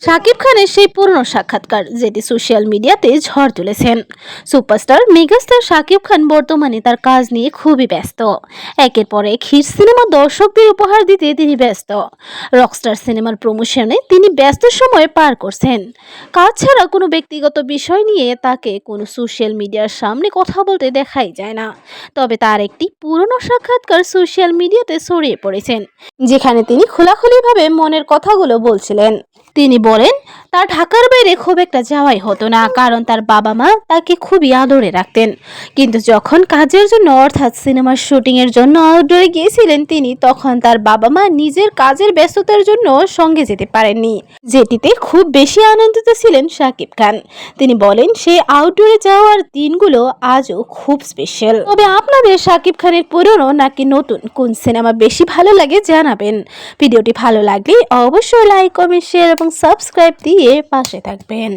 শাকিব খানের সেই পুরনো সাক্ষাৎকার যেটি সোশ্যাল মিডিয়াতে ঝড় তুলেছেন। সুপারস্টার মেগাস্টার শাকিব খান বর্তমানে তার কাজ নিয়ে খুবই ব্যস্ত। একের পর এক হিট সিনেমা দর্শকদের উপহার দিতে তিনি ব্যস্ত। রকস্টার সিনেমার প্রমোশনে তিনি ব্যস্ত সময় পার করছেন। কাজ ছাড়া কোনো ব্যক্তিগত বিষয় নিয়ে তাকে কোনো সোশ্যাল মিডিয়ার সামনে কথা বলতে দেখাই যায় না। তবে তার একটি পুরনো সাক্ষাৎকার সোশ্যাল মিডিয়াতে ছড়িয়ে পড়েছেন, যেখানে তিনি খোলাখুলিভাবে মনের কথাগুলো বলছিলেন। তিনি বলেন, তার ঢাকার বাইরে খুব একটা যাওয়াই হতো না, কারণ তার বাবা মা তাকে খুবই আদরে রাখতেন। কিন্তু যখন কাজের জন্য অর্থাৎ সিনেমার শুটিং এর জন্য আউটডোরে গিয়েছিলেন তিনি, তখন তার বাবা মা নিজের কাজের ব্যস্ততার জন্য সঙ্গে যেতে পারেননি, যেটিতে খুব বেশি আনন্দিত ছিলেন শাকিব খান। তিনি বলেন, সেই আউটডোরে যাওয়ার দিনগুলো আজও খুব স্পেশাল। তবে আপনাদের শাকিব খানের পুরনো নাকি নতুন কোন সিনেমা বেশি ভালো লাগে জানাবেন। ভিডিওটি ভালো লাগলে অবশ্যই লাইক, কমেন্ট, শেয়ার এবং সাবস্ক্রাইব দিয়ে পাশে থাকবেন।